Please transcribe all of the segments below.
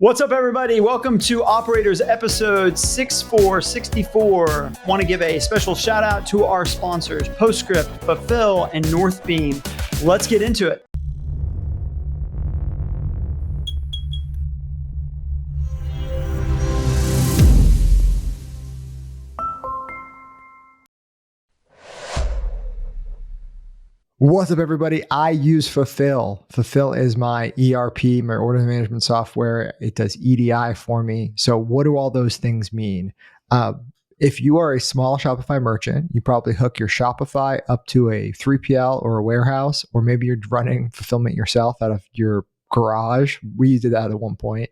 What's up, everybody? Welcome to Operators episode 6464. Want to give a special shout out to our sponsors, Postscript, Fulfill, and Northbeam. Let's get into it. What's up, everybody? I use Fulfill. Fulfill is my ERP, my order management software. It does EDI for me. So what do all those things mean? If you are a small Shopify merchant, you probably hook your Shopify up to a 3PL or a warehouse, or maybe you're running fulfillment yourself out of your garage. We did that at one point.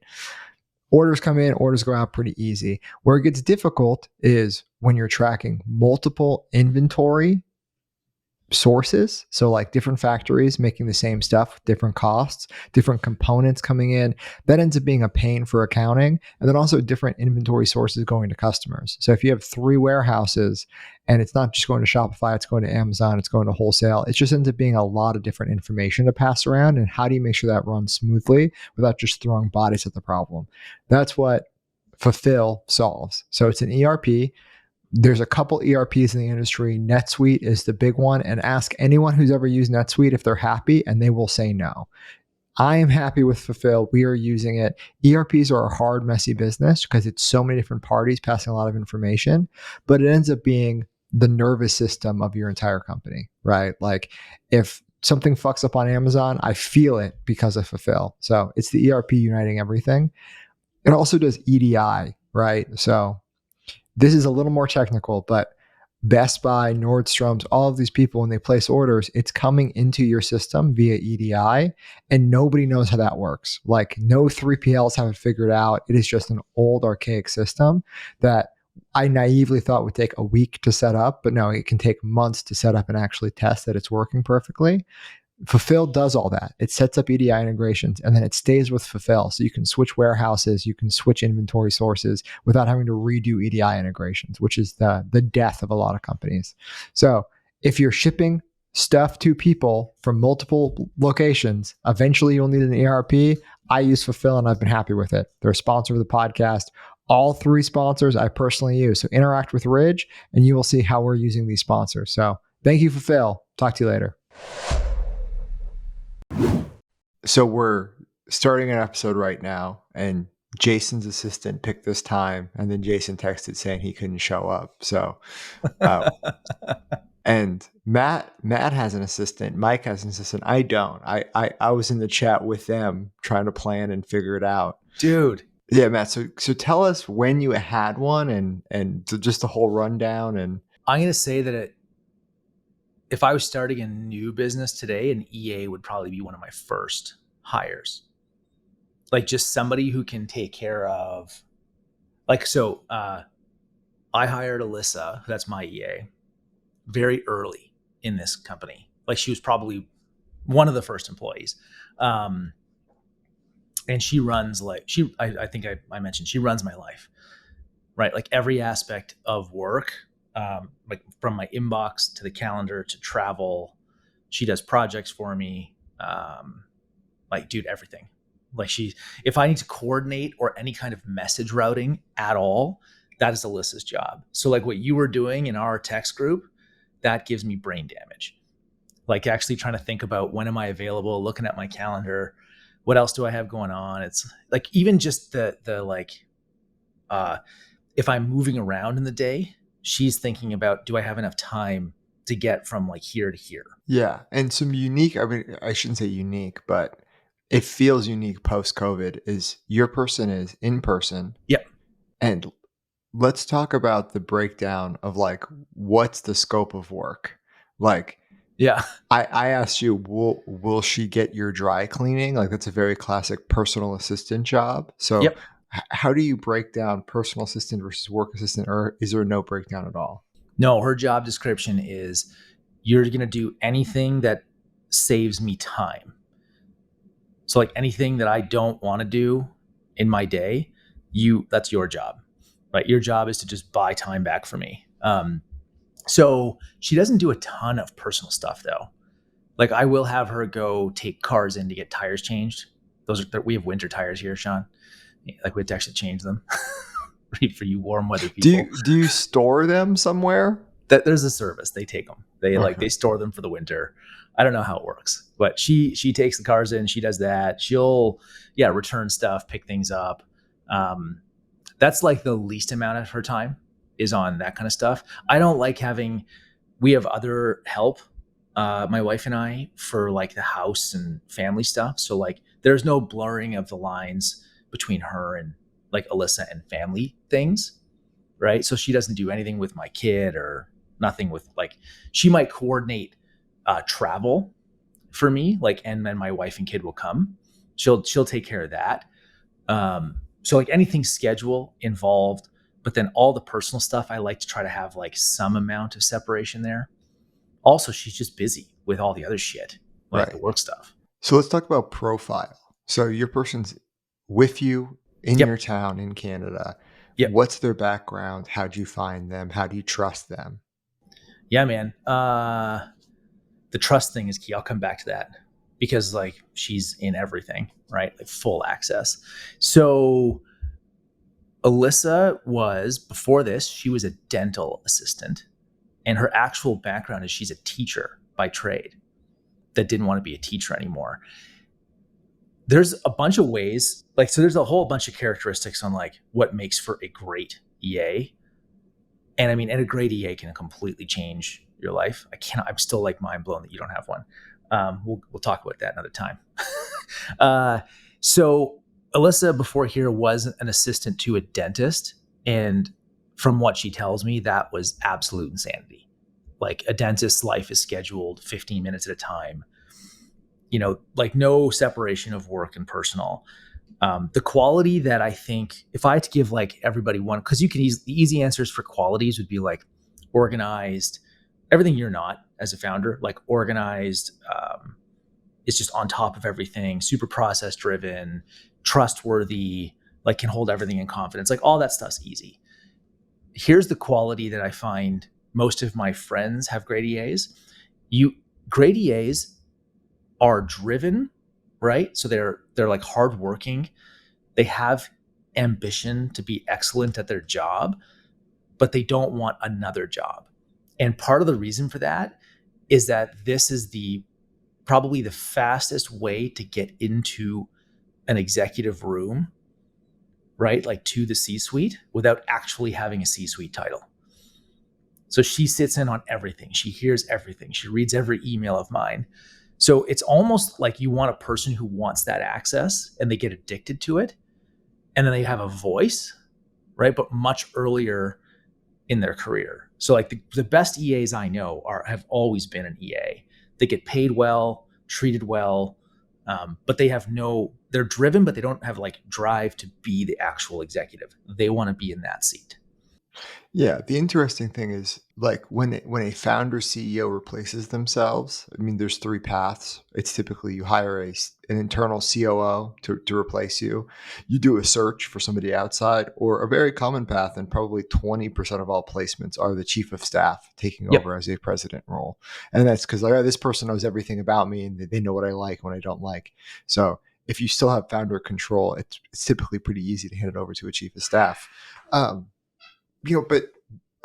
Orders come in, orders go out pretty easy. Where it gets difficult is when you're tracking multiple inventory sources. So like different factories making the same stuff with different costs, different components coming in. That ends up being a pain for accounting. And then also different inventory sources going to customers. So if you have 3 warehouses and it's not just going to Shopify, it's going to Amazon, it's going to wholesale, it just ends up being a lot of different information to pass around. And how do you make sure that runs smoothly without just throwing bodies at the problem? That's what Fulfill solves. So it's an ERP. There's a couple ERPs in the industry. NetSuite is the big one, and ask anyone who's ever used NetSuite if they're happy, and they will say no. I am happy with Fulfill. We are using it. ERPs are a hard, messy business because it's so many different parties passing a lot of information, but it ends up being the nervous system of your entire company, right? Like if something fucks up on Amazon, I feel it because of Fulfill. So it's the ERP uniting everything. It also does EDI, right? So this is a little more technical, but Best Buy, Nordstrom's, all of these people, when they place orders, it's coming into your system via EDI, and nobody knows how that works. Like no 3PLs have it figured out. It is just an old archaic system that I naively thought would take a week to set up, but no, it can take months to set up and actually test that it's working perfectly. Fulfill does all that. It sets up EDI integrations and then it stays with Fulfill. So you can switch warehouses, you can switch inventory sources without having to redo EDI integrations, which is the death of a lot of companies. So if you're shipping stuff to people from multiple locations, eventually you'll need an ERP. I use Fulfill and I've been happy with it. They're a sponsor of the podcast. All 3 sponsors I personally use. So interact with Ridge and you will see how we're using these sponsors. So thank you, Fulfill. Talk to you later. So we're starting an episode right now, and Jason's assistant picked this time, and then Jason texted saying he couldn't show up. So, and Matt has an assistant. Mike has an assistant. I don't. I was in the chat with them trying to plan and figure it out, dude. Yeah, Matt. So tell us when you had one, and just the whole rundown. And I'm gonna say that if I was starting a new business today, an EA would probably be one of my first hires. Like just somebody who can take care of, like, so I hired Alyssa, that's my EA, very early in this company. Like she was probably one of the first employees. And she runs like, I think I mentioned, she runs my life, right? Like every aspect of work, like from my inbox to the calendar to travel, she does projects for me. Like, dude, everything. Like if I need to coordinate or any kind of message routing at all, that is Alyssa's job. So like what you were doing in our text group, that gives me brain damage. Like actually trying to think about when am I available, looking at my calendar, what else do I have going on? It's like, even just the like, if I'm moving around in the day, she's thinking about, do I have enough time to get from like here to here? Yeah. And some unique, I mean, I shouldn't say unique, but it feels unique post-COVID is your person is in person. Yep. And let's talk about the breakdown of like, what's the scope of work? Like, yeah, I asked you, will she get your dry cleaning? Like that's a very classic personal assistant job. So yep. How do you break down personal assistant versus work assistant, or is there no breakdown at all? No, her job description is you're going to do anything that saves me time. So like anything that I don't want to do in my day, that's your job, right? Your job is to just buy time back for me. So she doesn't do a ton of personal stuff though. Like I will have her go take cars in to get tires changed. We have winter tires here, Sean. Like we had to actually change them for you warm weather people. Do you store them somewhere? That there's a service. They take them. They store them for the winter. I don't know how it works, but she takes the cars in. She does that. She'll return stuff, pick things up. That's like the least amount of her time is on that kind of stuff. I don't like we have other help, my wife and I, for like the house and family stuff. So like there's no blurring of the lines between her and like Alyssa and family things. Right. So she doesn't do anything with my kid or nothing with like, she might coordinate travel for me, like, and then my wife and kid will come. She'll take care of that. So like anything schedule involved, but then all the personal stuff, I like to try to have like some amount of separation there. Also, she's just busy with all the other shit, like the work stuff. So let's talk about profile. So your person's with you in your town in Canada. Yep. What's their background? How'd you find them? How do you trust them? Yeah, man. The trust thing is key. I'll come back to that because like she's in everything, right? Like full access. So Alyssa before this, she was a dental assistant, and her actual background is she's a teacher by trade that didn't want to be a teacher anymore. There's a bunch of ways, like, so there's a whole bunch of characteristics on like what makes for a great EA. And I mean, and a great EA can completely change your life. I'm still like mind blown that you don't have one. We'll talk about that another time. So Alyssa before here was an assistant to a dentist. And from what she tells me, that was absolute insanity. Like a dentist's life is scheduled 15 minutes at a time. You know, like no separation of work and personal. The quality that I think, if I had to give like everybody one, because you can the easy answers for qualities would be like organized, everything you're not as a founder, like organized, is just on top of everything, super process driven, trustworthy, like can hold everything in confidence, like all that stuff's easy. Here's the quality that I find most of my friends have great EAs. Great EAs are driven, right? So they're like hardworking. They have ambition to be excellent at their job, but they don't want another job. And part of the reason for that is that this is probably the fastest way to get into an executive room, right? Like to the C-suite without actually having a C-suite title. So she sits in on everything. She hears everything. She reads every email of mine. So it's almost like you want a person who wants that access and they get addicted to it. And then they have a voice, right? But much earlier in their career. So like the best EAs I know have always been an EA. They get paid well, treated well, but they're driven, but they don't have like drive to be the actual executive. They want to be in that seat. Yeah, the interesting thing is like when a founder CEO replaces themselves, I mean, there's three paths. It's typically you hire an internal COO to replace you. You do a search for somebody outside, or a very common path, and probably 20% of all placements are the chief of staff taking over as a president role. And that's because like, this person knows everything about me and they know what I like and what I don't like. So if you still have founder control, it's typically pretty easy to hand it over to a chief of staff. But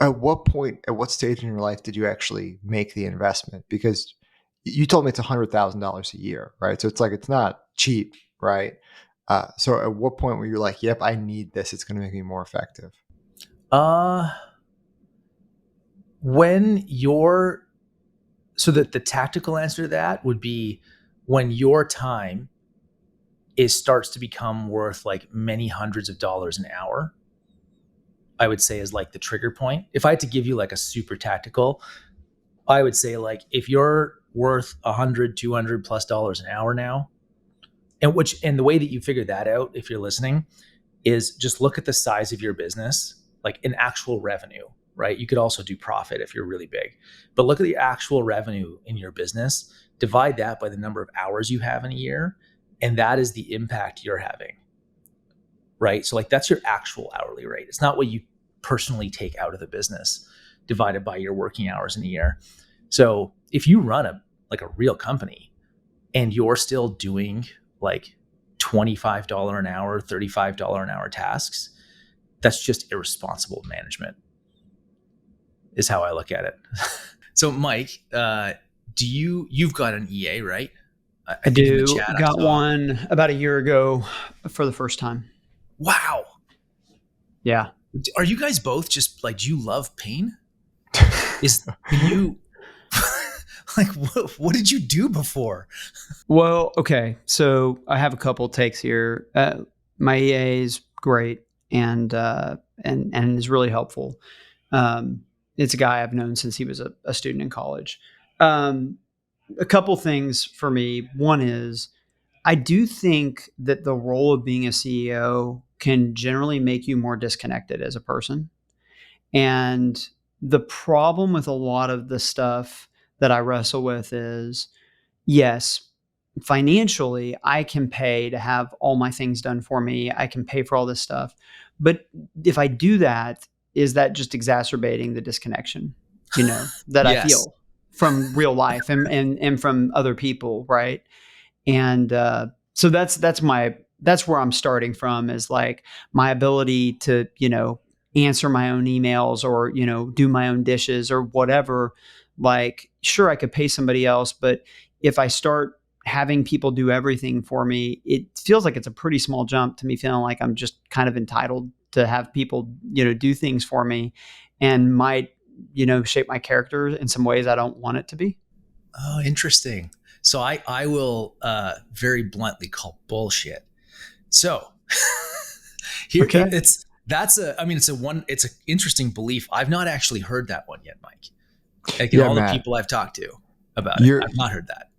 at what stage in your life did you actually make the investment? Because you told me it's $100,000 a year, right? So it's like, it's not cheap, right? So at what point were you like, yep, I need this. It's going to make me more effective. So that the tactical answer to that would be when your time starts to become worth like many hundreds of dollars an hour, I would say is like the trigger point. If I had to give you like a super tactical, I would say like if you're worth $100, $200+ an hour now, and the way that you figure that out, if you're listening, is just look at the size of your business, like in actual revenue, right? You could also do profit if you're really big, but look at the actual revenue in your business, divide that by the number of hours you have in a year, and that is the impact you're having. Right? So like that's your actual hourly rate. It's not what you personally take out of the business divided by your working hours in a year. So if you run a real company and you're still doing like $25 an hour, $35 an hour tasks, that's just irresponsible management, is how I look at it. So Mike, you've got an EA, right? I think in the do. chat I Got saw. one about a year ago for the first time. Wow. Yeah. Are you guys both just like, do you love pain? Can you like, what did you do before? Well, okay. So I have a couple takes here. My EA is great and is really helpful. It's a guy I've known since he was a student in college. A couple things for me. One is I do think that the role of being a CEO can generally make you more disconnected as a person. And the problem with a lot of the stuff that I wrestle with is, yes, financially, I can pay to have all my things done for me. I can pay for all this stuff. But if I do that, is that just exacerbating the disconnection, that I Yes. feel from real life and from other people, right? And so that's where I'm starting from, is like my ability to answer my own emails or do my own dishes or whatever. Like, sure, I could pay somebody else, but if I start having people do everything for me, it feels like it's a pretty small jump to me feeling like I'm just kind of entitled to have people do things for me, and might shape my character in some ways I don't want it to be. Oh, interesting. So I will very bluntly call bullshit. So here Okay. it's an interesting belief. I've not actually heard that one yet, Mike. Like in all Matt, the people I've talked to about it, I've not heard that.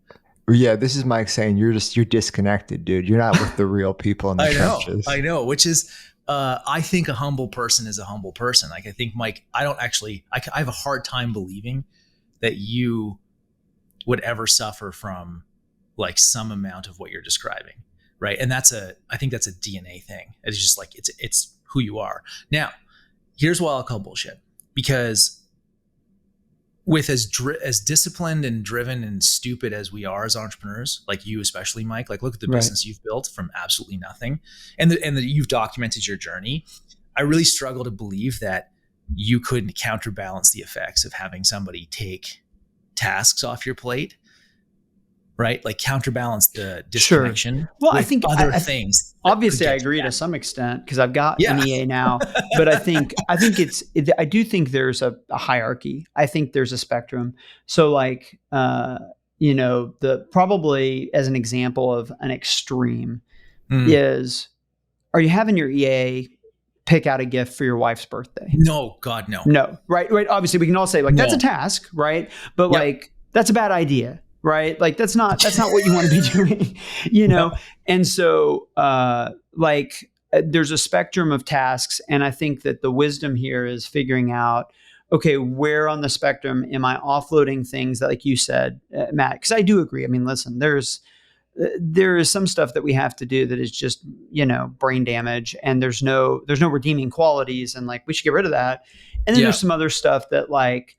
Yeah, this is Mike saying you're disconnected, dude. You're not with the real people in the trenches. I know, which is I think a humble person is a humble person. Like I think, Mike, I have a hard time believing that you would ever suffer from like some amount of what you're describing, right? And I think that's a DNA thing. It's just like it's who you are. Now, here's why I'll call bullshit, because with as disciplined and driven and stupid as we are as entrepreneurs, like you especially, Mike, like look at the business you've built from absolutely nothing, and that you've documented your journey. I really struggle to believe that you couldn't counterbalance the effects of having somebody take tasks off your plate, right? Like counterbalance the disconnection. Sure. Well, with I think other things. Obviously, I agree to some extent because I've got an EA now, but I do think there's a hierarchy. I think there's a spectrum. So like, probably as an example of an extreme is, are you having your EA pick out a gift for your wife's birthday? No, God, no. No. Right. Obviously we can all say like, that's a task, right? But like, that's a bad idea. Right. Like that's not what you want to be doing, No. And so, there's a spectrum of tasks. And I think that the wisdom here is figuring out, okay, where on the spectrum am I offloading things that, like you said, Matt, because I do agree. I mean, listen, there is some stuff that we have to do that is just, brain damage, and there's no redeeming qualities, and like, we should get rid of that. And then there's some other stuff that like,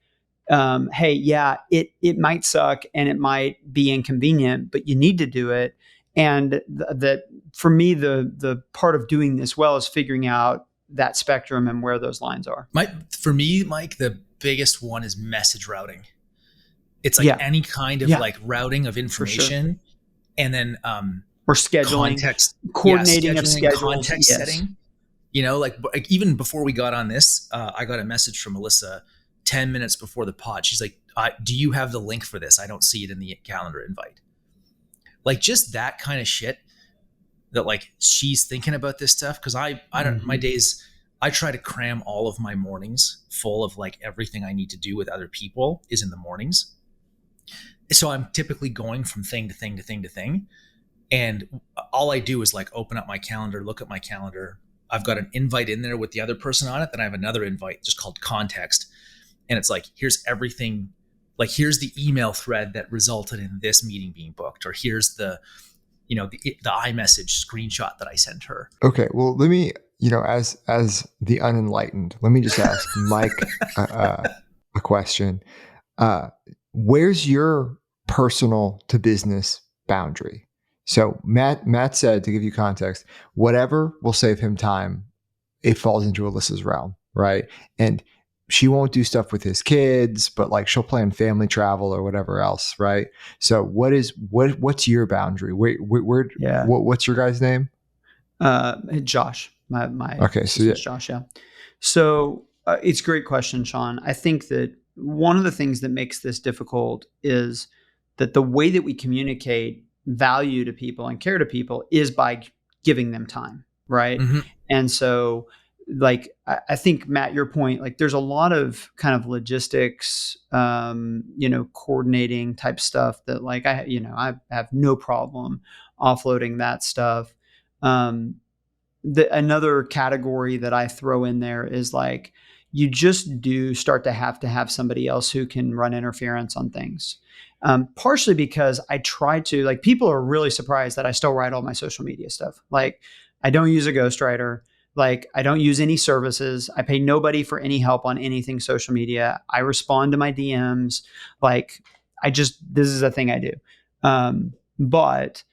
hey, yeah, it might suck and it might be inconvenient, but you need to do it. And that for me, the part of doing this well is figuring out that spectrum and where those lines are. For me, Mike, the biggest one is message routing. It's like any kind of like routing of information, and then or scheduling, context, coordinating of schedules, context setting. Like even before we got on this, I got a message from Melissa 10 minutes before the pod. She's like, do you have the link for this? I don't see it in the calendar invite. Like just that kind of shit, that like she's thinking about this stuff. Cause I don't, my days, I try to cram all of my mornings full of like everything I need to do with other people is in the mornings. So I'm typically going from thing to thing to thing to thing. And all I do is like open up my calendar, look at my calendar. I've got an invite in there with the other person on it. Then I have another invite just called context. And it's like, here's everything, like here's the email thread that resulted in this meeting being booked, or here's the iMessage screenshot that I sent her. Okay, well, let me, as the unenlightened, let me just ask Mike a question. Where's your personal to business boundary? So Matt said, to give you context, whatever will save him time, it falls into Alyssa's realm, right? And she won't do stuff with his kids, but like she'll plan family travel or whatever else, right? So what's your boundary? Yeah. What's your guy's name? Josh, my Okay, so yeah. assistant's Josh. Yeah. So it's a great question, Sean. I think that one of the things that makes this difficult is that the way that we communicate value to people and care to people is by giving them time, right? Mm-hmm. And so, like, I think Matt, your point, like, there's a lot of kind of logistics, coordinating type stuff that, like, I have no problem offloading that stuff. Um, Another category that I throw in there is like you just do start to have somebody else who can run interference on things. Partially because I try to, like, people are really surprised that I still write all my social media stuff. Like, I don't use a ghostwriter. Like, I don't use any services. I pay nobody for any help on anything social media. I respond to my DMs. Like, this is a thing I do. But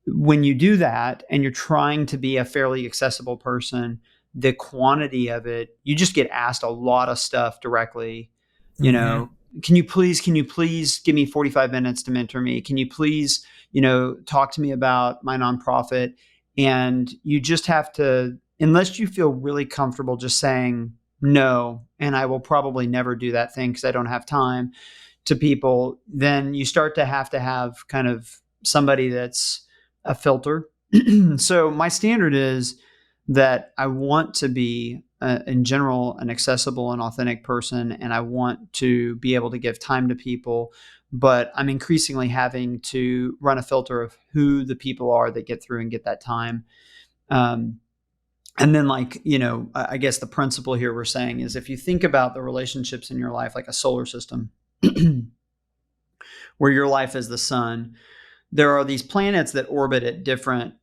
when you do that and you're trying to be a fairly accessible person, the quantity of it, you just get asked a lot of stuff directly. You know, can you please give me 45 minutes to mentor me? Can you please, talk to me about my nonprofit? And you just have to, unless you feel really comfortable just saying no, and I will probably never do that thing because I don't have time, to people, then you start to have kind of somebody that's a filter. So my standard is that I want to be, in general, an accessible and authentic person, and I want to be able to give time to people. But I'm increasingly having to run a filter of who the people are that get through and get that time. And then, like, I guess the principle here we're saying is if you think about the relationships in your life like a solar system, where your life is the sun, there are these planets that orbit at different,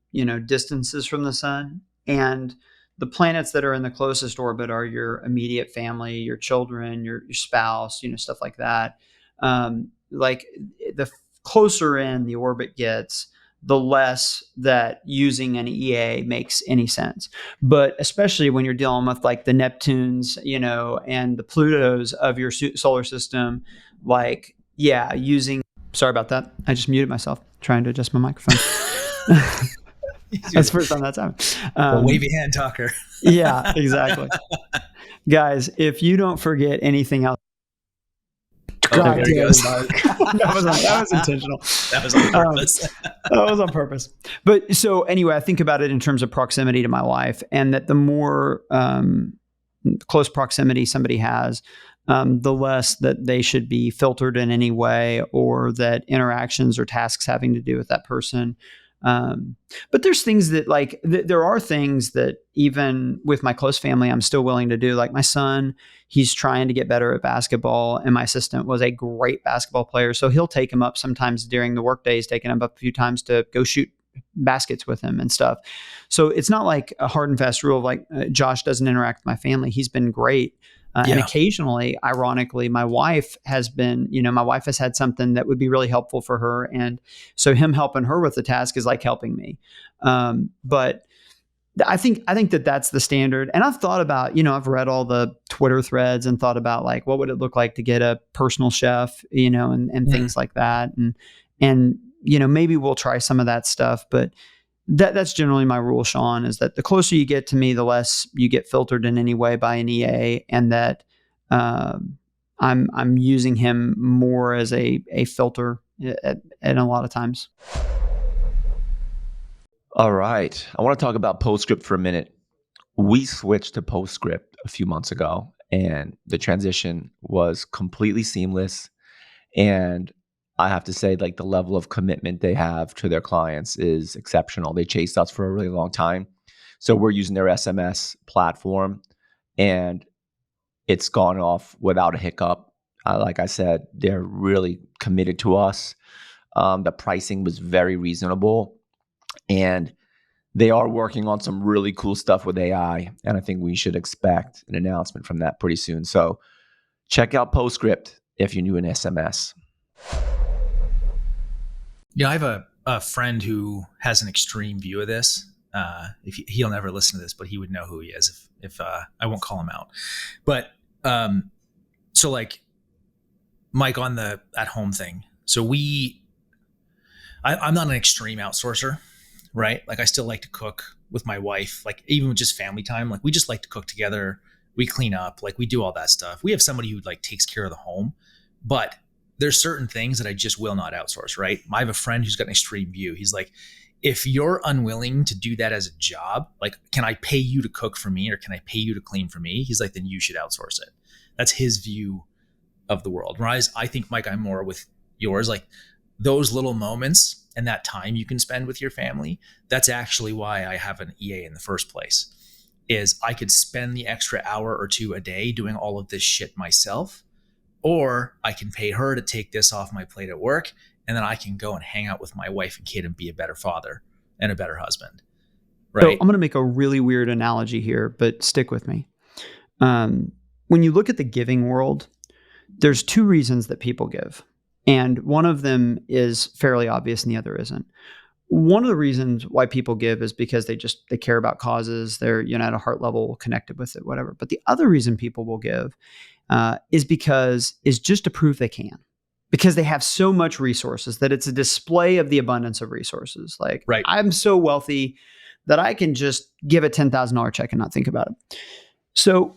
distances from the sun. And the planets that are in the closest orbit are your immediate family, your children, your spouse, stuff like that. Like, the closer in the orbit gets, the less that using an EA makes any sense. But especially when you're dealing with like the Neptunes, and the Plutos of your solar system, like, yeah, sorry about that. I just muted myself trying to adjust my microphone. That's the first time that's happened. The wavy hand talker. Yeah, exactly. Guys, if you don't forget anything else. God, there he goes. that was intentional. That was on purpose. That was on purpose. But so anyway, I think about it in terms of proximity to my wife, and that the more close proximity somebody has, the less that they should be filtered in any way, or that interactions or tasks having to do with that person. But there's things that, like, there are things that even with my close family, I'm still willing to do. Like my son, he's trying to get better at basketball, and my assistant was a great basketball player. So he'll take him up sometimes during the work days, taking him up a few times to go shoot baskets with him and stuff. So it's not like a hard and fast rule of like, Josh doesn't interact with my family. He's been great. And occasionally, ironically, my wife has had something that would be really helpful for her. And so him helping her with the task is like helping me. But I think that that's the standard. And I've thought about, I've read all the Twitter threads and thought about, like, what would it look like to get a personal chef, and things like that. And maybe we'll try some of that stuff. But that's generally my rule, Sean, is that the closer you get to me, the less you get filtered in any way by an EA, and that I'm using him more as a filter at a lot of times. All right. I want to talk about Postscript for a minute. We switched to Postscript a few months ago, and the transition was completely seamless. And I have to say, like, the level of commitment they have to their clients is exceptional. They chased us for a really long time. So we're using their SMS platform, and it's gone off without a hiccup. Like I said, they're really committed to us. The pricing was very reasonable, and they are working on some really cool stuff with AI. And I think we should expect an announcement from that pretty soon. So check out Postscript if you're new in SMS. Yeah, I have a a friend who has an extreme view of this. He'll never listen to this, but he would know who he is if I won't call him out. But so like Mike on the at home thing. So I'm not an extreme outsourcer, right? Like I still like to cook with my wife, like even with just family time. Like we just like to cook together. We clean up, like we do all that stuff. We have somebody who like takes care of the home, but there's certain things that I just will not outsource, right? I have a friend who's got an extreme view. He's like, if you're unwilling to do that as a job, like, can I pay you to cook for me or can I pay you to clean for me? He's like, then you should outsource it. That's his view of the world. Whereas I think, Mike, I'm more with yours, like those little moments and that time you can spend with your family. That's actually why I have an EA in the first place, is I could spend the extra hour or two a day doing all of this shit myself, or I can pay her to take this off my plate at work. And then I can go and hang out with my wife and kid and be a better father and a better husband. Right. So I'm going to make a really weird analogy here, but stick with me. When you look at the giving world, there's two reasons that people give. And one of them is fairly obvious and the other isn't. One of the reasons why people give is because they care about causes. They're, at a heart level connected with it, whatever. But the other reason people will give is just to prove they can. Because they have so much resources that it's a display of the abundance of resources. Like, right. I'm so wealthy that I can just give a $10,000 check and not think about it. So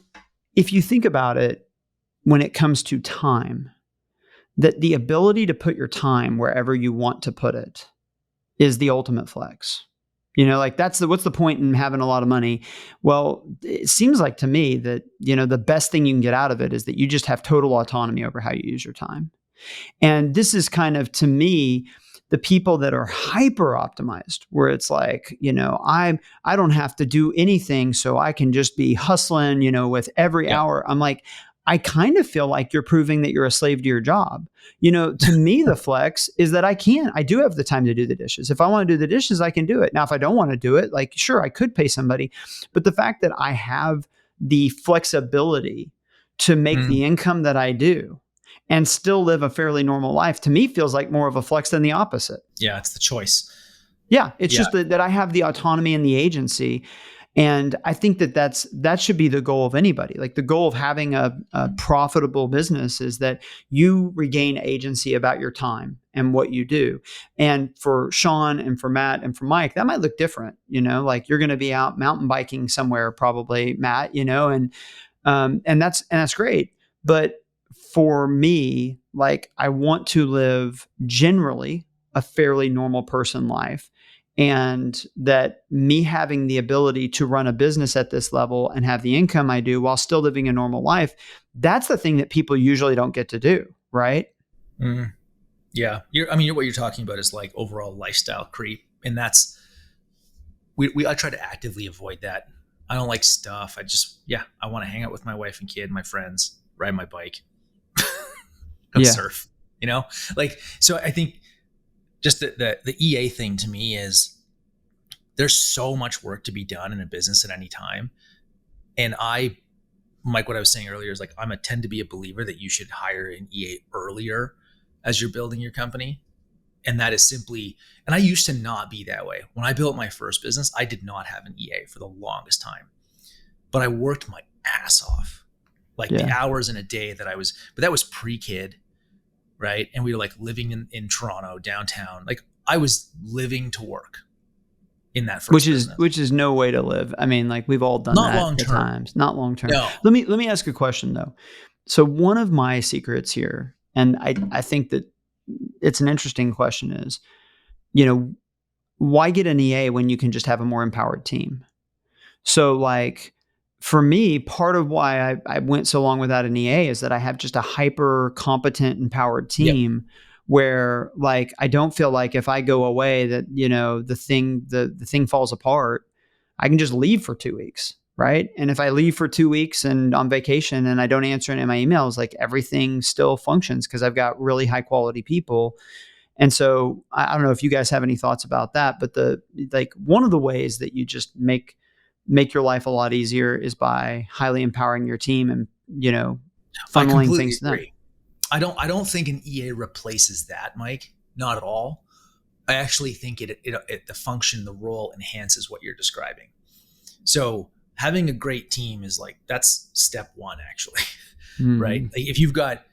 if you think about it, when it comes to time, that the ability to put your time wherever you want to put it is the ultimate flex. Like what's the point in having a lot of money? Well, it seems like to me that, the best thing you can get out of it is that you just have total autonomy over how you use your time. And this is kind of, to me, the people that are hyper optimized, where it's like, I don't have to do anything, so I can just be hustling, with every hour. I'm like, I kind of feel like you're proving that you're a slave to your job. To me, the flex is that I do have the time to do the dishes. If I want to do the dishes, I can do it. Now, if I don't want to do it, like, sure, I could pay somebody. But the fact that I have the flexibility to make the income that I do and still live a fairly normal life, to me feels like more of a flex than the opposite. Yeah, it's the choice. Yeah, it's just that I have the autonomy and the agency. And I think that should be the goal of anybody. Like the goal of having a profitable business is that you regain agency about your time and what you do. And for Sean and for Matt and for Mike, that might look different. Like you're going to be out mountain biking somewhere, probably, Matt. And that's great. But for me, like I want to live generally a fairly normal person life. And that me having the ability to run a business at this level and have the income I do while still living a normal life, that's the thing that people usually don't get to do, right? Yeah. What you're talking about is like overall lifestyle creep. And that's, I try to actively avoid that. I don't like stuff. I want to hang out with my wife and kid, my friends, ride my bike, surf, so I think just the EA thing to me is there's so much work to be done in a business at any time. And Mike, what I was saying earlier is like, I tend to be a believer that you should hire an EA earlier as you're building your company. And that is simply, and I used to not be that way. When I built my first business, I did not have an EA for the longest time, but I worked my ass off, the hours in a day but that was pre-kid. Right. And we were like living in Toronto downtown. Like I was living to work in that first business. Which is no way to live. I mean, like we've all done not that long at term. times. Not long term. No. Let me ask a question though. So one of my secrets here, and I think that it's an interesting question, is, why get an EA when you can just have a more empowered team? So like, for me, part of why I went so long without an EA is that I have just a hyper competent, empowered team where like, I don't feel like if I go away that, the thing falls apart. I can just leave for 2 weeks. Right. And if I leave for 2 weeks and on vacation and I don't answer any of my emails, like everything still functions because I've got really high quality people. And so I don't know if you guys have any thoughts about that, but one of the ways that you just make your life a lot easier is by highly empowering your team and, funneling things to them. I don't think an EA replaces that, Mike. Not at all. I actually think the function, the role enhances what you're describing. So having a great team is like, that's step one, actually, right? Like if you've got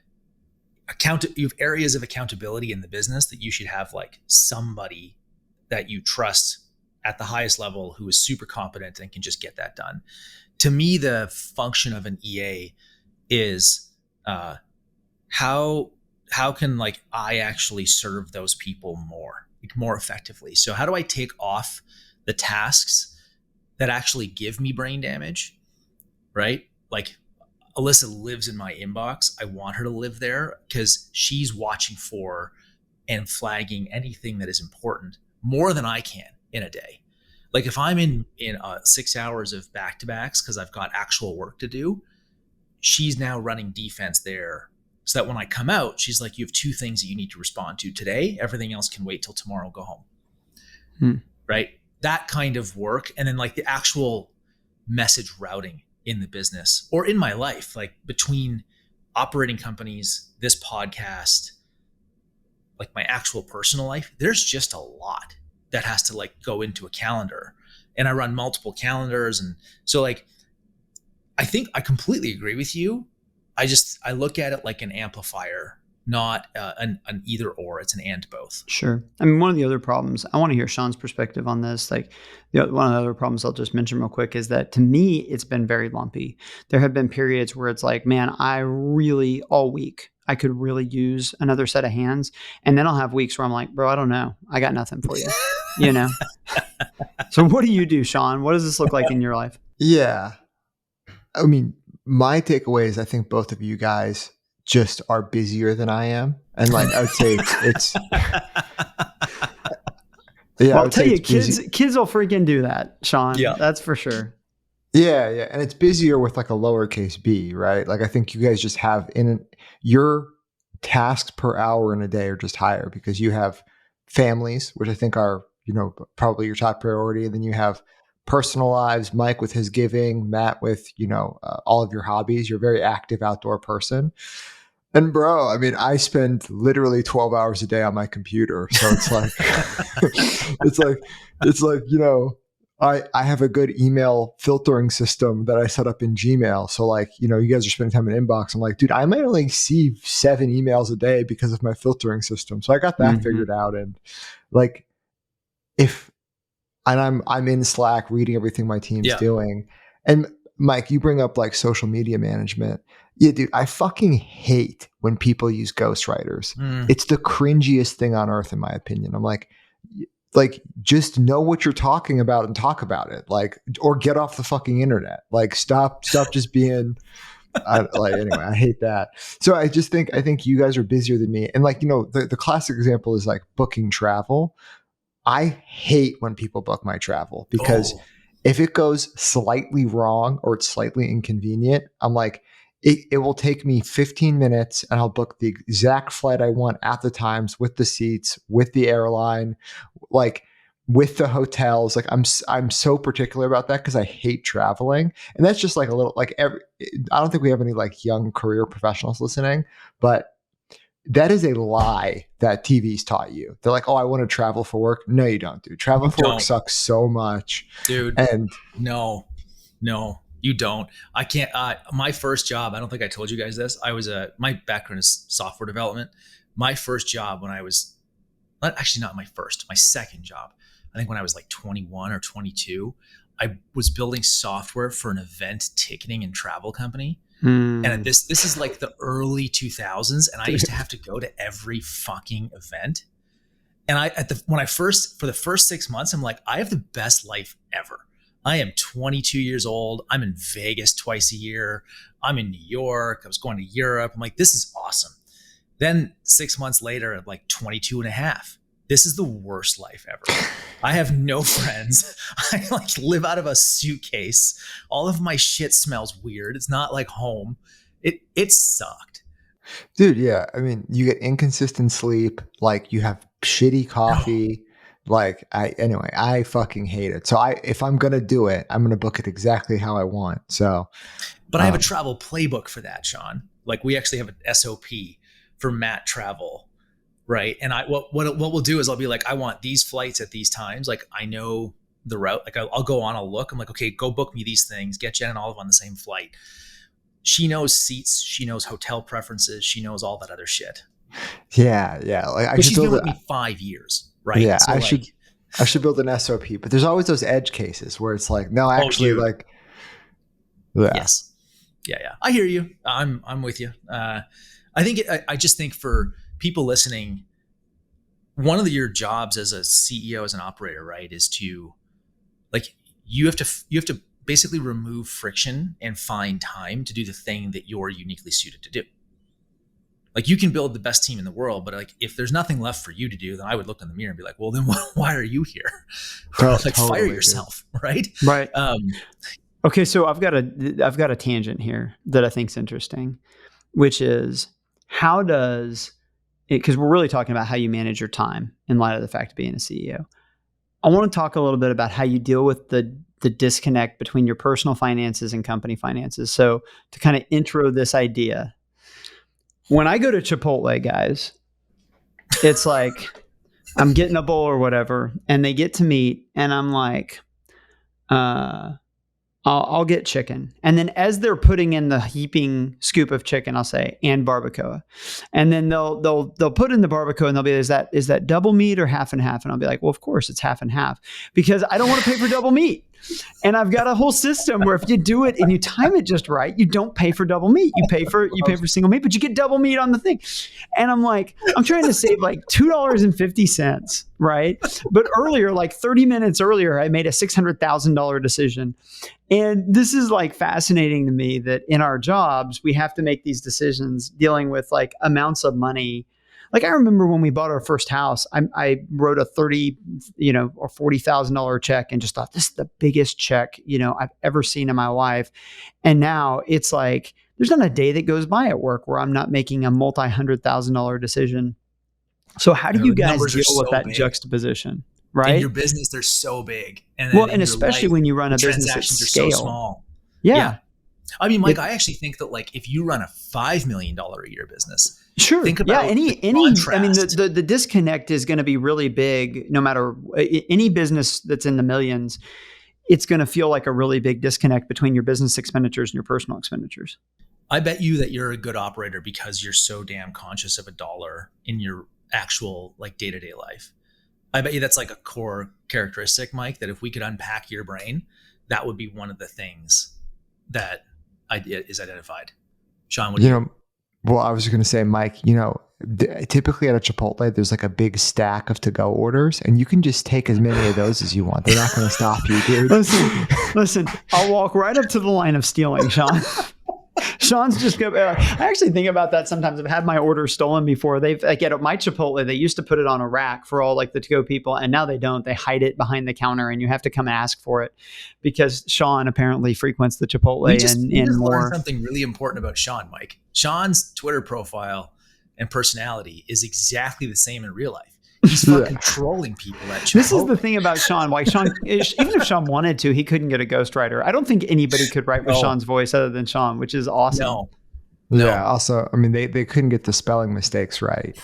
you have areas of accountability in the business, that you should have like somebody that you trust at the highest level who is super competent and can just get that done. To me, the function of an EA is how can like I actually serve those people more effectively. So how do I take off the tasks that actually give me brain damage, right? Like Alyssa lives in my inbox. I want her to live there because she's watching for and flagging anything that is important more than I can in a day. Like if I'm in 6 hours of back-to-backs because I've got actual work to do, she's now running defense there, so that when I come out, she's like, you have 2 things that you need to respond to today. Everything else can wait till tomorrow, go home. Right? That kind of work. And then like the actual message routing in the business or in my life, like between operating companies, this podcast, like my actual personal life, there's just a lot that has to like go into a calendar, and I run multiple calendars. And so like, I think I completely agree with you. I look at it like an amplifier, not an either or. It's an and both. Sure. I mean, one of the other problems, I want to hear Sean's perspective on this. Like one of the other problems I'll just mention real quick is that to me, it's been very lumpy. There have been periods where it's like, man, all week, I could really use another set of hands. And then I'll have weeks where I'm like, bro, I don't know. I got nothing for you, you know? So what do you do, Sean? What does this look like in your life? Yeah. I mean, my takeaway is I think both of you guys just are busier than I am. And like, I would say it's yeah. Well, I'll tell you, kids will freaking do that, Sean. Yeah. That's for sure. Yeah. Yeah. And it's busier with like a lowercase b, right? Like I think you guys just have your tasks per hour in a day are just higher because you have families, which I think are, probably your top priority. And then you have personal lives, Mike with his giving, Matt with, all of your hobbies. You're a very active outdoor person. And bro, I mean, I spend literally 12 hours a day on my computer. So it's like, it's like, I have a good email filtering system that I set up in Gmail. So like, you guys are spending time in inbox. I'm like, dude, I might only see 7 emails a day because of my filtering system. So I got that figured out. And like, I'm in Slack reading everything my team's doing. And Mike, you bring up like social media management. Yeah, dude, I fucking hate when people use ghostwriters. It's the cringiest thing on earth, in my opinion. I'm like, just know what you're talking about and talk about it. Like, or get off the fucking internet. Like, stop just being anyway, I hate that. So I think you guys are busier than me. And like, the classic example is like booking travel. I hate when people book my travel because if it goes slightly wrong or it's slightly inconvenient, I'm like, it will take me 15 minutes and I'll book the exact flight I want at the times with the seats, with the airline, like with the hotels. Like I'm so particular about that because I hate traveling. And that's just like a little, like I don't think we have any like young career professionals listening, but that is a lie that TV's taught you. They're like, oh, I want to travel for work. No, you don't, dude. Travel for work sucks so much. Dude. And no, you don't. I can't. My first job, I don't think I told you guys this. My background is software development. My first job when I was, not my first, my second job, I think when I was like 21 or 22, I was building software for an event ticketing and travel company. And this is like the early 2000s, and I used to have to go to every fucking event. And for the first 6 months, I'm like, I have the best life ever. I am 22 years old. I'm in Vegas twice a year. I'm in New York. I was going to Europe. I'm like, this is awesome. Then 6 months later, at like 22 and a half, this is the worst life ever. I have no friends. I like live out of a suitcase. All of my shit smells weird. It's not like home. It sucked. Dude, yeah. I mean, you get inconsistent sleep. Like you have shitty coffee. Like I fucking hate it. So if I'm going to do it, I'm going to book it exactly how I want. So, but I have a travel playbook for that, Sean. Like we actually have an SOP for Matt travel. right? And what we'll do is I'll be like, I want these flights at these times. Like I know the route. Like I'll go on, I'll look. I'm like, okay, go book me these things. Get Jen and Olive on the same flight. She knows seats. She knows hotel preferences. She knows all that other shit. Yeah. Like she's been with me 5 years, right? Yeah, so I should build an SOP, but there's always those edge cases where it's like, no, actually, like, yeah. Yes, yeah. I hear you. I'm with you. I just think for people listening, one of your jobs as a CEO, as an operator, right, is to like you have to basically remove friction and find time to do the thing that you're uniquely suited to do. Like you can build the best team in the world, but like if there's nothing left for you to do, then I would look in the mirror and be like, well, then why are you here? Like totally, fire yourself, right? Right. Okay, so I've got a tangent here that I think is interesting, which is how does it, because we're really talking about how you manage your time in light of the fact of being a CEO. I want to talk a little bit about how you deal with the disconnect between your personal finances and company finances. So to kind of intro this idea, when I go to Chipotle, guys, it's like I'm getting a bowl or whatever, and they get to meat, and I'm like, I'll get chicken. And then as they're putting in the heaping scoop of chicken, I'll say, and barbacoa. And then they'll put in the barbacoa and they'll be, is that double meat or half and half? And I'll be like, well, of course it's half and half because I don't want to pay for double meat. And I've got a whole system where if you do it and you time it just right, you don't pay for double meat. You pay for single meat, but you get double meat on the thing. And I'm like, I'm trying to save like $2.50, right? But earlier, like 30 minutes earlier, I made a $600,000 decision. And this is like fascinating to me that in our jobs, we have to make these decisions dealing with like amounts of money. Like I remember when we bought our first house, I wrote a $30,000, or $40,000 check and just thought this is the biggest check, I've ever seen in my life. And now it's like, there's not a day that goes by at work where I'm not making a multi-$100,000 decision. So how do you guys deal with that juxtaposition? Right? In your business, they're so big. And and especially when you run a business at scale. So small. Yeah. I mean, Mike, I actually think that like if you run a $5 million a year business, sure. Think about any. I mean, the disconnect is going to be really big. No matter any business that's in the millions, it's going to feel like a really big disconnect between your business expenditures and your personal expenditures. I bet you that you're a good operator because you're so damn conscious of a dollar in your actual like day-to-day life. I bet you that's like a core characteristic, Mike, that if we could unpack your brain, that would be one of the things that is identified. Sean, what do you Well, I was going to say, Mike, typically at a Chipotle, there's like a big stack of to-go orders, and you can just take as many of those as you want. They're not going to stop you, dude. Listen, I'll walk right up to the line of stealing, Sean. Sean's just go. I actually think about that sometimes. I've had my order stolen before. They've like at my Chipotle, they used to put it on a rack for all like the to-go people, and now they don't. They hide it behind the counter, and you have to come ask for it because Sean apparently frequents the Chipotle we just more. Learned something really important about Sean, Mike. Sean's Twitter profile and personality is exactly the same in real life. He's fucking trolling people at Chipotle. This is the thing about Sean. Like Sean, even if Sean wanted to, he couldn't get a ghostwriter. I don't think anybody could write with Sean's voice other than Sean, which is awesome. No. Yeah. Also, I mean, they couldn't get the spelling mistakes right.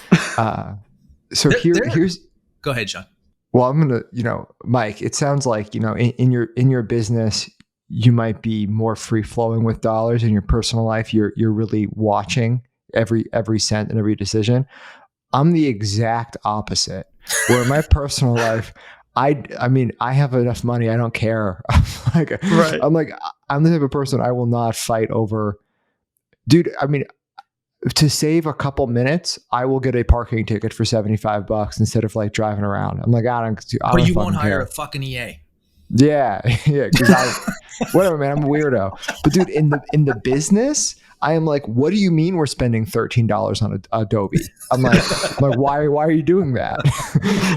So here's. Go ahead, Sean. Well, I'm gonna, Mike. It sounds like in your business, you might be more free flowing with dollars. In your personal life, you're really watching every cent and every decision. I'm the exact opposite. Where in my personal life, I mean, I have enough money. I don't care. I'm the type of person I will not fight over. Dude, I mean, to save a couple minutes, I will get a parking ticket for $75 instead of like driving around. I'm like, I don't But you won't hire care. a fucking EA. Yeah. Because whatever, man. I'm a weirdo. But dude, in the business, I am like, what do you mean we're spending $13 on Adobe? I'm like, why are you doing that?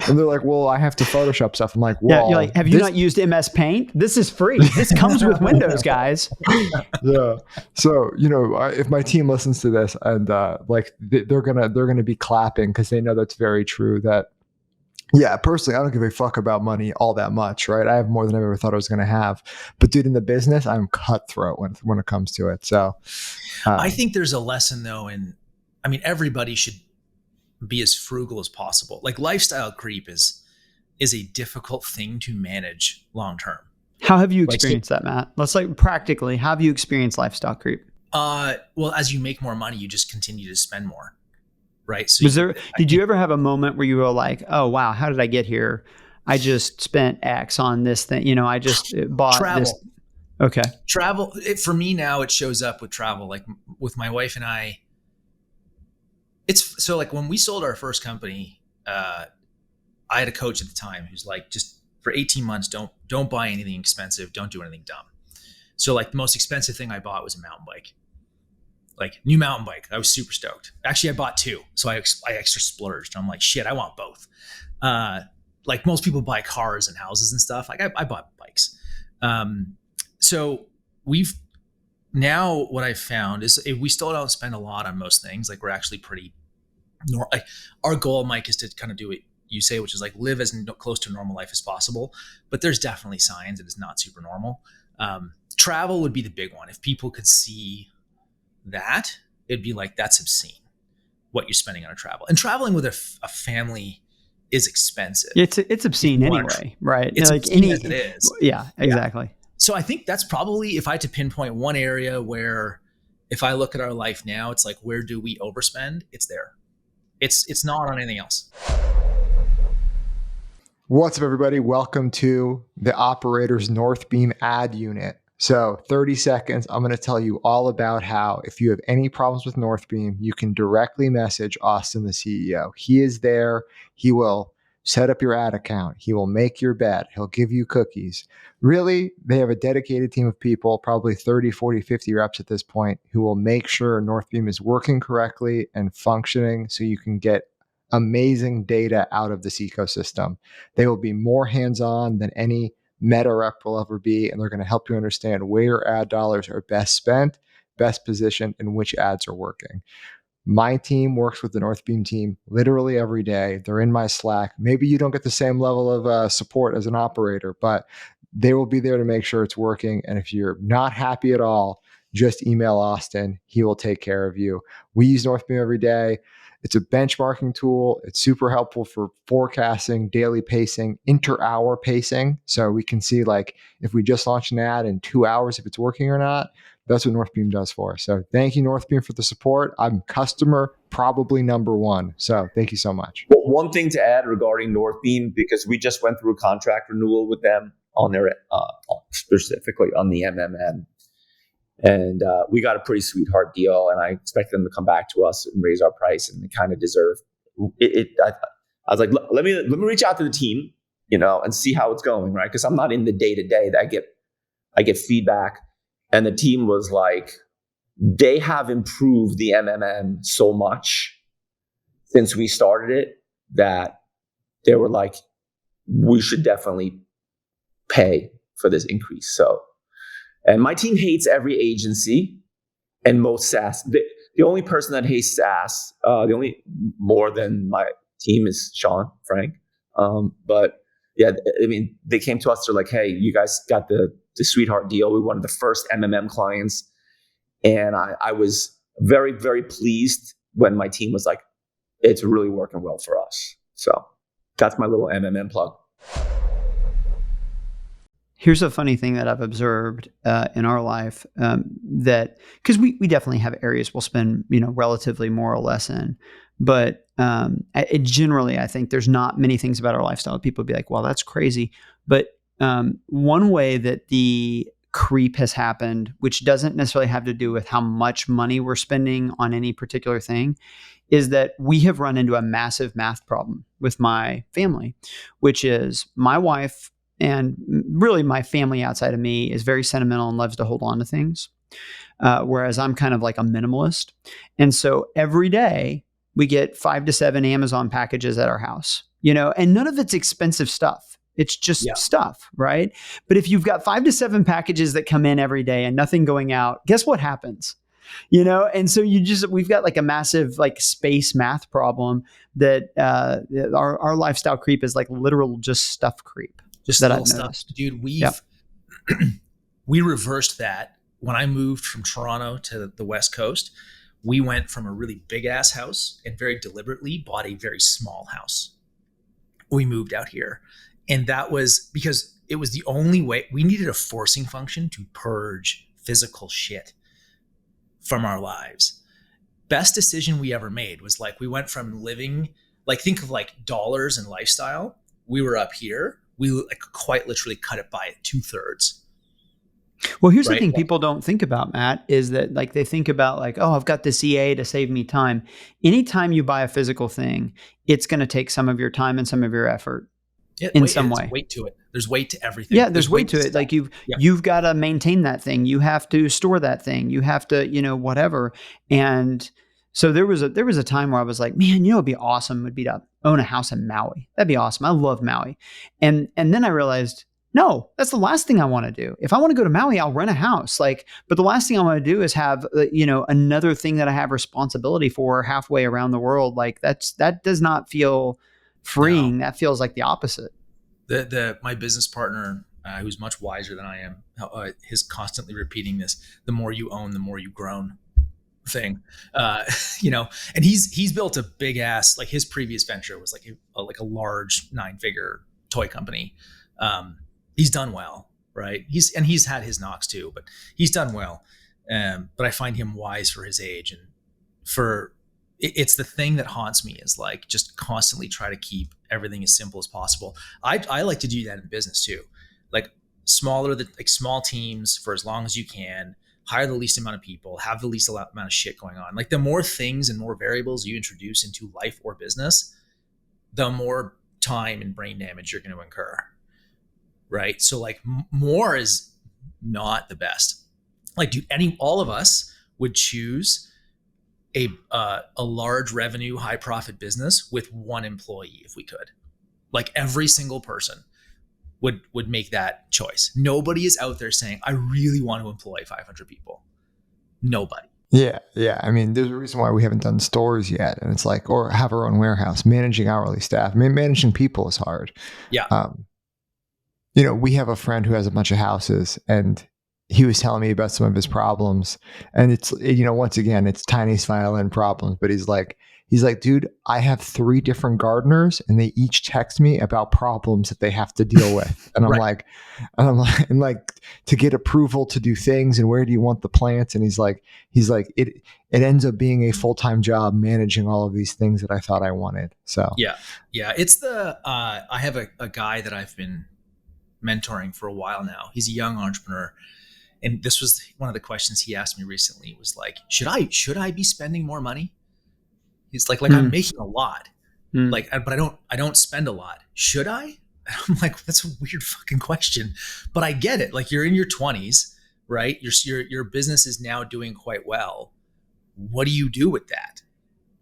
And they're like, well, I have to Photoshop stuff. I'm like, well, you're like, have you not used MS Paint? This is free. This comes with Windows, guys. Yeah. So if my team listens to this and they're gonna be clapping because they know that's very true. That. Yeah, personally, I don't give a fuck about money all that much, right? I have more than I ever thought I was going to have. But dude, in the business, I'm cutthroat when it comes to it. So I think there's a lesson though, everybody should be as frugal as possible. Like lifestyle creep is a difficult thing to manage long term. How have you experienced that, Matt? Let's practically, how have you experienced lifestyle creep? Well, as you make more money, you just continue to spend more, right? So did you ever have a moment where you were like, oh, wow, how did I get here? I just spent X on this thing. I just bought travel. This. Okay. Travel. For me now, it shows up with travel. Like with my wife and I, it's so like when we sold our first company, I had a coach at the time who's like, just for 18 months, don't buy anything expensive. Don't do anything dumb. So like the most expensive thing I bought was a mountain bike, like new mountain bike. I was super stoked. Actually, I bought two. So I extra splurged. I'm like, shit, I want both. Like most people buy cars and houses and stuff. Like I bought bikes. So what I've found is we still don't spend a lot on most things. Like we're actually pretty like our goal, Mike, is to kind of do what you say, which is like live as close to normal life as possible. But there's definitely signs that it's not super normal. Travel would be the big one. If people could see that, it'd be like, that's obscene what you're spending on a travel. And traveling with a family is expensive. It's obscene anyway, right? It's like obscene as it is. Yeah, exactly. Yeah. So I think that's probably, if I had to pinpoint one area where, if I look at our life now, it's like, where do we overspend? It's there. It's not on anything else. What's up, everybody? Welcome to the Operator's Northbeam ad unit. So 30 seconds, I'm going to tell you all about how, if you have any problems with Northbeam, you can directly message Austin, the CEO. He is there. He will set up your ad account. He will make your bed. He'll give you cookies. Really, they have a dedicated team of people, probably 30, 40, 50 reps at this point, who will make sure Northbeam is working correctly and functioning so you can get amazing data out of this ecosystem. They will be more hands-on than any meta rep will ever be, and they're going to help you understand where your ad dollars are best spent, best positioned, and which ads are working. My team works with the Northbeam team literally every day. They're in my Slack. Maybe you don't get the same level of support as an operator, but they will be there to make sure it's working. And if you're not happy at all, just email Austin. He will take care of you. We use Northbeam every day. It's a benchmarking tool. It's super helpful for forecasting, daily pacing, inter-hour pacing. So we can see, like, if we just launched an ad in 2 hours, if it's working or not. That's what Northbeam does for us. So thank you, Northbeam, for the support. I'm customer probably number one. So thank you so much. Well, one thing to add regarding Northbeam, because we just went through a contract renewal with them on their specifically on the MMM. And we got a pretty sweetheart deal, and I expect them to come back to us and raise our price, and they kind of deserve it. I was like, let me reach out to the team, and see how it's going, right? Because I'm not in the day to day. I get feedback, and the team was like, they have improved the MMM so much since we started it that they were like, we should definitely pay for this increase. So. And my team hates every agency and most SaaS. The only person that hates SaaS, the only more than my team is Sean, Frank. But yeah, I mean, they came to us. They're like, hey, you guys got the sweetheart deal. We were one of the first MMM clients. And I was very, very pleased when my team was like, it's really working well for us. So that's my little MMM plug. Here's a funny thing that I've observed in our life, that because we definitely have areas we'll spend relatively more or less in, but generally I think there's not many things about our lifestyle people would be like, well, that's crazy. But one way that the creep has happened, which doesn't necessarily have to do with how much money we're spending on any particular thing, is that we have run into a massive math problem with my family, which is my wife and really my family outside of me is very sentimental and loves to hold on to things. Whereas I'm kind of like a minimalist. And so every day we get 5 to 7 Amazon packages at our house, and none of it's expensive stuff. It's just stuff, right? But if you've got 5 to 7 packages that come in every day and nothing going out, guess what happens? And so we've got like a massive like space math problem that our lifestyle creep is like literal just stuff creep. Just that little I've stuff, noticed. Dude. We reversed that when I moved from Toronto to the West Coast. we went from a really big ass house and very deliberately bought a very small house. We moved out here. And that was because it was the only way. We needed a forcing function to purge physical shit from our lives. Best decision we ever made was like, we went from living, like, think of like dollars and lifestyle. We were up here. We like quite literally cut it by 2/3. Well, here's the Right? thing people don't think about, Matt, is that like they think about like, oh, I've got this EA to save me time. Anytime you buy a physical thing, it's going to take some of your time and some of your effort in some way. There's weight to it. There's weight to everything. Yeah, there's weight to it. Like you've got to maintain that thing. You have to store that thing. You have to, whatever. And so there was a time where I was like, man, it'd be awesome would be to own a house in Maui. That'd be awesome. I love Maui. And then I realized, no, that's the last thing I want to do. If I want to go to Maui, I'll rent a house. But the last thing I want to do is have, another thing that I have responsibility for halfway around the world. Like that does not feel freeing. No. That feels like the opposite. My business partner, who's much wiser than I am, is constantly repeating this: the more you own, the more you grown thing. And he's built a big ass, like his previous venture was like a large 9-figure toy company. He's done well, right? He's had his knocks too, but he's done well. But I find him wise for his age, and it's the thing that haunts me is like just constantly try to keep everything as simple as possible. I like to do that in business too, like small teams for as long as you can, hire the least amount of people, have the least amount of shit going on. Like the more things and more variables you introduce into life or business, the more time and brain damage you're going to incur. Right. So like more is not the best. Like all of us would choose a large revenue, high profit business with one employee if we could. Like every single person would make that choice. Nobody is out there saying, I really want to employ 500 people. Nobody. Yeah. I mean, there's a reason why we haven't done stores yet. And it's like, or have our own warehouse. Managing hourly staff. I mean, managing people is hard. Yeah. We have a friend who has a bunch of houses, and he was telling me about some of his problems. And it's, once again, it's tiny violin problems, but he's like, dude, I have 3 different gardeners and they each text me about problems that they have to deal with. And I'm right. like, to get approval to do things, and where do you want the plants? And he's like, it ends up being a full-time job managing all of these things that I thought I wanted. So yeah. It's I have a guy that I've been mentoring for a while now. He's a young entrepreneur. And this was one of the questions he asked me recently was like, should I be spending more money? He's like, I'm making a lot, but I don't spend a lot. Should I? I'm like, that's a weird fucking question, but I get it. Like you're in your 20s, right? Your business is now doing quite well. What do you do with that?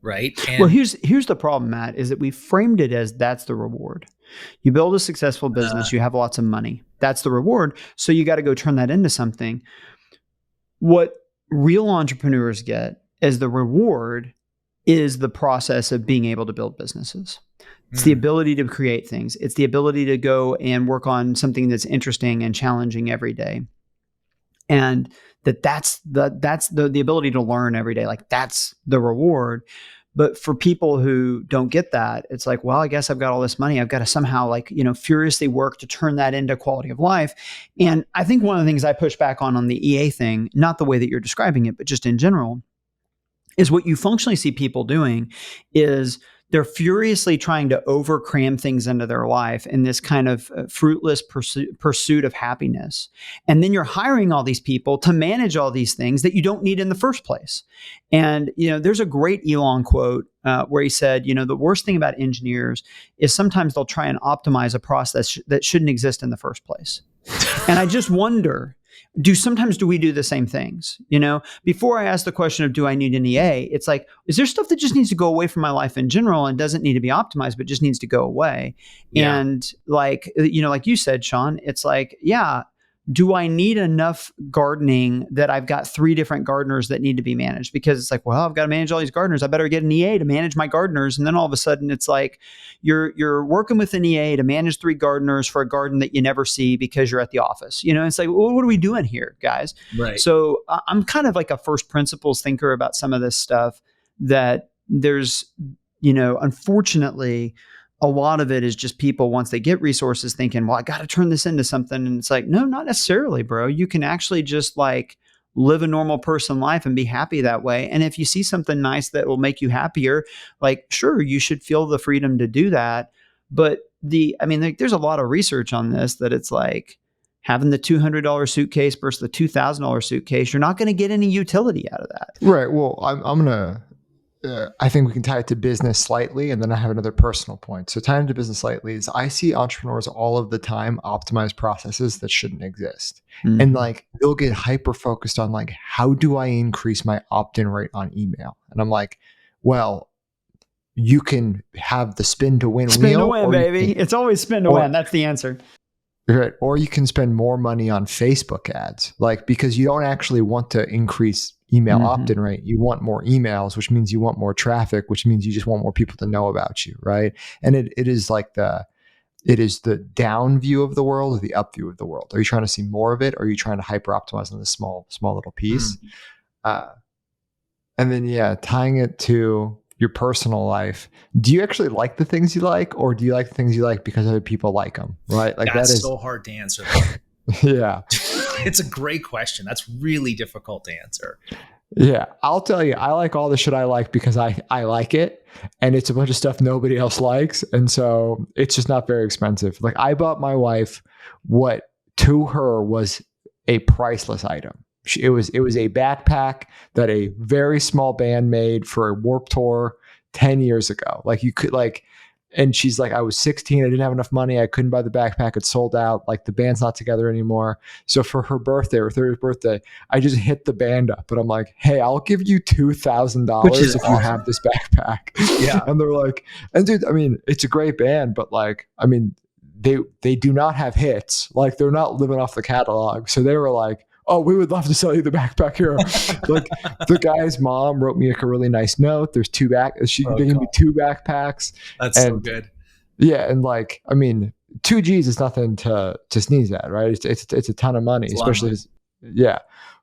Right. Well, here's the problem, Matt, is that we framed it as that's the reward. You build a successful business, you have lots of money. That's the reward. So you got to go turn that into something. What real entrepreneurs get as the reward is the process of being able to build businesses. It's the ability to create things. It's the ability to go and work on something that's interesting and challenging every day. And that's the ability to learn every day. Like that's the reward. But for people who don't get that, it's like, well, I guess I've got all this money. I've got to somehow furiously work to turn that into quality of life. And I think one of the things I push back on the EA thing, not the way that you're describing it, but just in general, is what you functionally see people doing is they're furiously trying to overcram things into their life in this kind of fruitless pursuit of happiness. And then you're hiring all these people to manage all these things that you don't need in the first place. And, there's a great Elon quote where he said, the worst thing about engineers is sometimes they'll try and optimize a process that shouldn't exist in the first place. And I just wonder, sometimes we do the same things? Before I ask the question of, do I need an EA? It's like, is there stuff that just needs to go away from my life in general and doesn't need to be optimized, but just needs to go away? Yeah. And like you said, Sean, it's like, yeah, do I need enough gardening that I've got 3 different gardeners that need to be managed? Because it's like, well, I've got to manage all these gardeners. I better get an EA to manage my gardeners. And then all of a sudden it's like you're working with an EA to manage 3 gardeners for a garden that you never see because you're at the office. It's like, well, what are we doing here, guys? Right. So I'm kind of like a first principles thinker about some of this stuff, that there's, unfortunately, a lot of it is just people, once they get resources, thinking, well, I got to turn this into something. And it's like, no, not necessarily, bro. You can actually just like live a normal person life and be happy that way. And if you see something nice that will make you happier, like, sure, you should feel the freedom to do that. But there's a lot of research on this, that it's like having the $200 suitcase versus the $2,000 suitcase, you're not going to get any utility out of that. Right. Well, I'm going to, I think we can tie it to business slightly, and then I have another personal point. So tying it to business slightly is I see entrepreneurs all of the time optimize processes that shouldn't exist. Mm-hmm. And like, they'll get hyper focused on like, how do I increase my opt-in rate on email? And I'm like, well, you can have the spin to win Spin wheel. to win, baby. It's always spin to win. That's the answer. Right. Or you can spend more money on Facebook ads, like, because you don't actually want to increase email opt-in rate. You want more emails, which means you want more traffic, which means you just want more people to know about you. Right. And it is like it is the down view of the world or the up view of the world. Are you trying to see more of it? Or are you trying to hyper optimize on this small little piece? And then, tying it to your personal life, do you actually like the things you like, or do you like the things you like because other people like them? Right. Like, that's that is so hard to answer. Yeah. It's a great question. That's really difficult to answer. Yeah. I'll tell you, I like all the shit I like because I like it, and it's a bunch of stuff nobody else likes. And so it's just not very expensive. Like, I bought my wife what to her was a priceless item. It was a backpack that a very small band made for a Warped Tour 10 years ago. Like, you could and she's like, I was 16. I didn't have enough money. I couldn't buy the backpack. It sold out. Like, the band's not together anymore. So for her birthday, her 30th birthday, I just hit the band up, but I'm like, hey, I'll give you $2,000 if you have this backpack. Yeah. And they're like, and dude, it's a great band, but like, they do not have hits. Like, they're not living off the catalog. So they were like, oh, we would love to sell you the backpack here. Like, the guy's mom wrote me a really nice note. There's she gave me 2 backpacks. That's so good. Yeah. And like, 2 G's is nothing to sneeze at, right? It's a ton of money, especially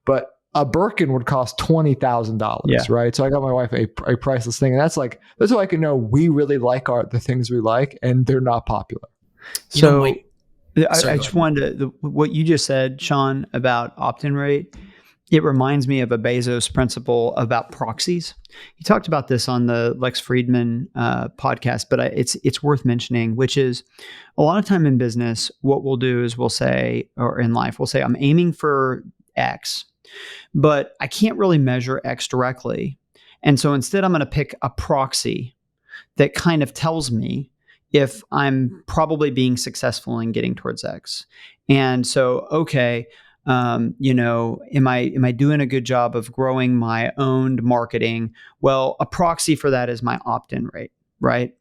but a Birkin would cost $20,000, right? So I got my wife a priceless thing. And that's how I can know we really like the things we like, and they're not popular. So I just wanted to, what you just said, Sean, about opt-in rate, it reminds me of a Bezos principle about proxies. He talked about this on the Lex Friedman podcast, but it's worth mentioning, which is a lot of time in business, what we'll do is we'll say, or in life, we'll say, I'm aiming for X, but I can't really measure X directly. And so instead, I'm going to pick a proxy that kind of tells me if I'm probably being successful in getting towards X. And so, okay, am I doing a good job of growing my owned marketing? Well, a proxy for that is my opt-in rate, right?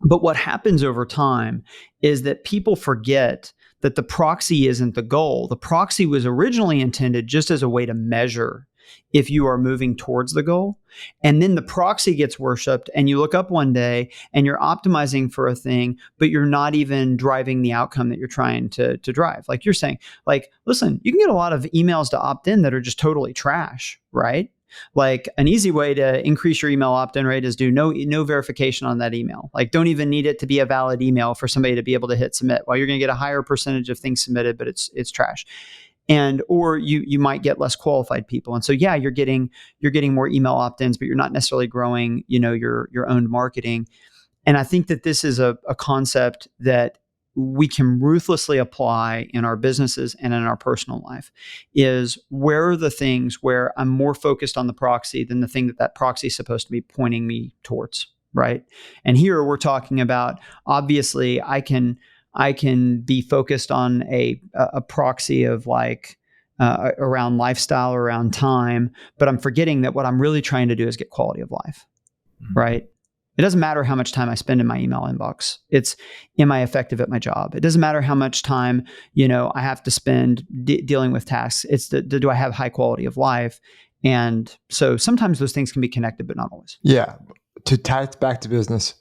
But what happens over time is that people forget that the proxy isn't the goal. The proxy was originally intended just as a way to measure if you are moving towards the goal. And then the proxy gets worshipped, and you look up one day and you're optimizing for a thing, but you're not even driving the outcome that you're trying to drive. Like you're saying, like, listen, you can get a lot of emails to opt in that are just totally trash, right? Like, an easy way to increase your email opt-in rate is do no verification on that email. Like, don't even need it to be a valid email for somebody to be able to hit submit. Well, you're going to get a higher percentage of things submitted, but it's trash. And or you might get less qualified people. And so you're getting more email opt-ins, but you're not necessarily growing, your own marketing. And I think that this is a concept that we can ruthlessly apply in our businesses and in our personal life. Is where are the things where I'm more focused on the proxy than the thing that proxy is supposed to be pointing me towards, right? And here we're talking about, obviously, I can be focused on a proxy of around lifestyle, around time, but I'm forgetting that what I'm really trying to do is get quality of life, right? It doesn't matter how much time I spend in my email inbox. It's, am I effective at my job? It doesn't matter how much time, I have to spend dealing with tasks. It's do I have high quality of life? And so sometimes those things can be connected, but not always. Yeah. To tie it back to business,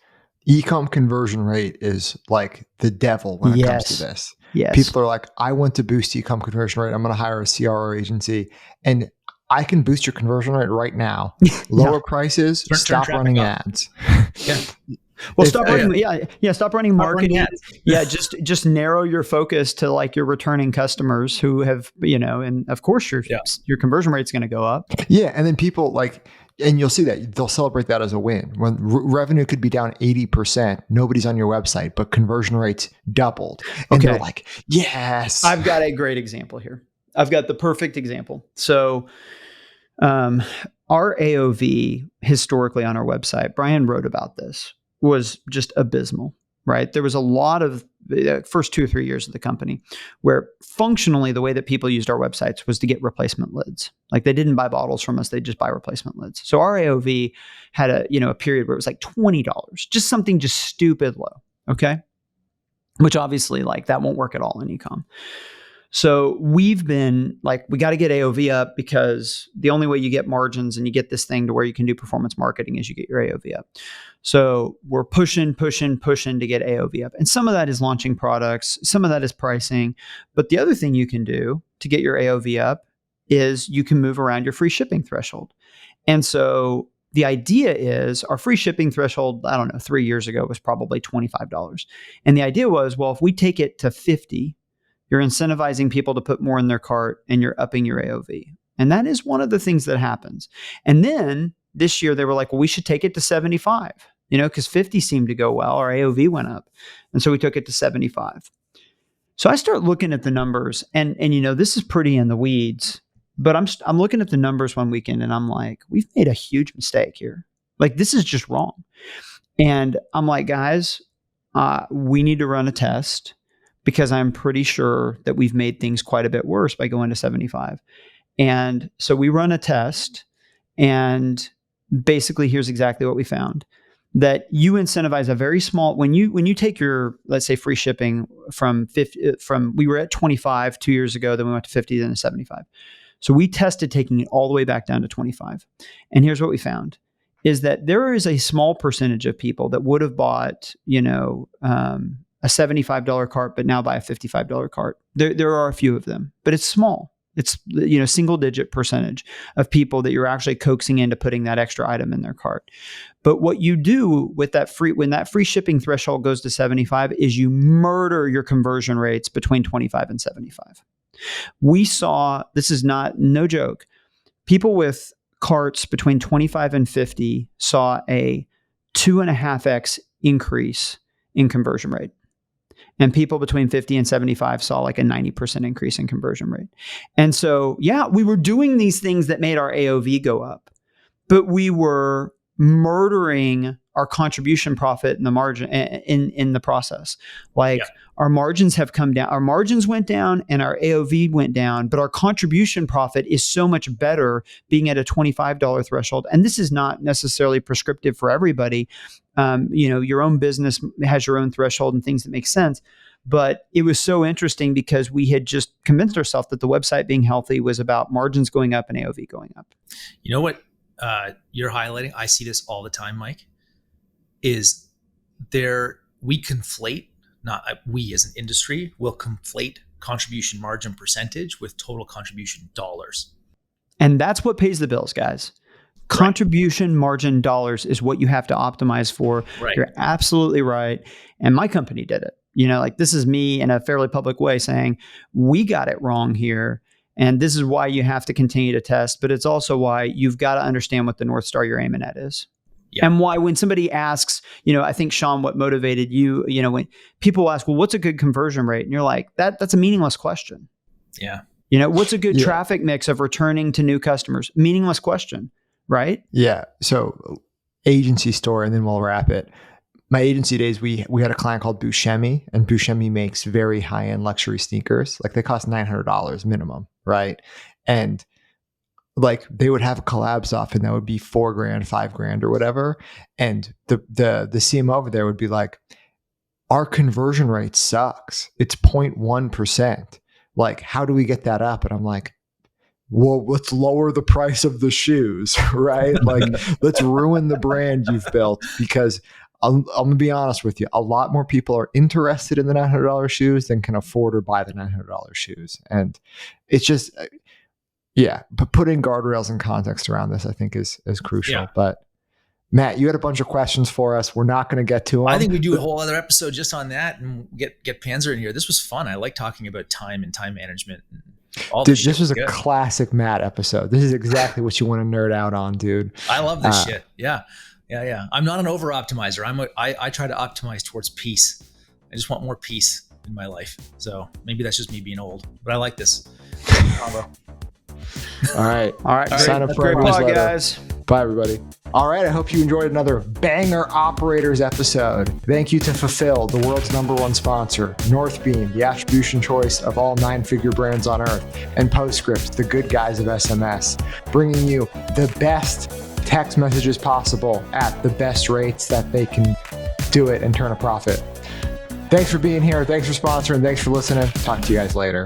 e-com conversion rate is like the devil when it comes to this. Yes. People are like, I want to boost e-com conversion rate. I'm going to hire a CRO agency, and I can boost your conversion rate right now. Lower prices, stop running ads. Yeah. Well, stop running marketing. Yeah, just narrow your focus to like your returning customers who have, and of course your conversion rate's going to go up. Yeah, and then people like, and you'll see that they'll celebrate that as a win. When revenue could be down 80%, nobody's on your website, but conversion rates doubled, and they're like, yes. I've got a great example here. I've got the perfect example. So, our AOV historically on our website, Brian wrote about this, was just abysmal, right? There was a lot of the first 2 or 3 years of the company where functionally the way that people used our websites was to get replacement lids. Like they didn't buy bottles from us, they just buy replacement lids. So our AOV had a period where it was like $20, just something just stupid low. Okay. Which obviously like that won't work at all in e-com. So we've been like, we got to get AOV up because the only way you get margins and you get this thing to where you can do performance marketing is you get your AOV up. So we're pushing to get AOV up. And some of that is launching products. Some of that is pricing. But the other thing you can do to get your AOV up is you can move around your free shipping threshold. And so the idea is our free shipping threshold, 3 years ago was probably $25. And the idea was, well, if we take it to 50, you're incentivizing people to put more in their cart and you're upping your AOV. And that is one of the things that happens. And then this year they were like, well, we should take it to 75, because 50 seemed to go well. Our AOV went up. And so we took it to 75. So I start looking at the numbers and this is pretty in the weeds, but I'm looking at the numbers one weekend and I'm like, we've made a huge mistake here. Like this is just wrong. And I'm like, guys, we need to run a test, because I'm pretty sure that we've made things quite a bit worse by going to 75. And so we run a test, and basically here's exactly what we found. That you incentivize a very small, when you take your, let's say, free shipping from we were at 25 2 years ago, then we went to 50, then to 75. So we tested taking it all the way back down to 25. And here's what we found is that there is a small percentage of people that would have bought, a $75 cart, but now buy a $55 cart. There are a few of them, but it's small. It's, single digit percentage of people that you're actually coaxing into putting that extra item in their cart. But what you do with when that free shipping threshold goes to 75 is you murder your conversion rates between 25 and 75. We saw, this is no joke, people with carts between 25 and 50 saw a 2.5x increase in conversion rate. And people between 50 and 75 saw like a 90% increase in conversion rate. And so, we were doing these things that made our AOV go up, but we were murdering our contribution profit in the margin in the process. Our margins have come down. Our margins went down and our AOV went down, but our contribution profit is so much better being at a $25 threshold. And this is not necessarily prescriptive for everybody. Your own business has your own threshold and things that make sense. But it was so interesting because we had just convinced ourselves that the website being healthy was about margins going up and AOV going up. You know what you're highlighting? I see this all the time, Mike, is we conflate, not we as an industry will conflate contribution margin percentage with total contribution dollars. And that's what pays the bills, guys. Contribution margin dollars is what you have to optimize for. Right. You're absolutely right. And my company did it. This is me in a fairly public way saying, we got it wrong here. And this is why you have to continue to test. But it's also why you've got to understand what the North Star you're aiming at is. Yeah. And why when somebody asks, I think, Sean, what motivated you, when people ask, well, what's a good conversion rate? And you're like, that's a meaningless question. Yeah. What's a good traffic mix of returning to new customers? Meaningless question. Right? Yeah. So agency story, and then we'll wrap it. My agency days, we had a client called Buscemi, and Buscemi makes very high-end luxury sneakers. Like they cost $900 minimum, right? And like they would have a collabs off and that would be $4,000, $5,000 or whatever. And the CMO over there would be like, our conversion rate sucks. It's 0.1%. Like, how do we get that up? And I'm like, well, let's lower the price of the shoes, right? Like, let's ruin the brand you've built, because I'm going to be honest with you. A lot more people are interested in the $900 shoes than can afford or buy the $900 shoes. And it's just, yeah, but putting guardrails and context around this, I think is crucial. Yeah. But Matt, you had a bunch of questions for us. We're not going to get to them. I think we do a whole other episode just on that and get Panzer in here. This was fun. I like talking about time and time management. And all dude, this was a classic Matt episode. This is exactly what you want to nerd out on, dude. I love this shit. Yeah. I'm not an over optimizer. I try to optimize towards peace. I just want more peace in my life. So maybe that's just me being old, but I like this combo. All right. Sign up for our newsletter, guys. Bye, everybody. All right. I hope you enjoyed another Banger Operators episode. Thank you to Fulfill, the world's #1 sponsor, Northbeam, the attribution choice of all 9-figure brands on earth, and Postscript, the good guys of SMS, bringing you the best text messages possible at the best rates that they can do it and turn a profit. Thanks for being here. Thanks for sponsoring. Thanks for listening. Talk to you guys later.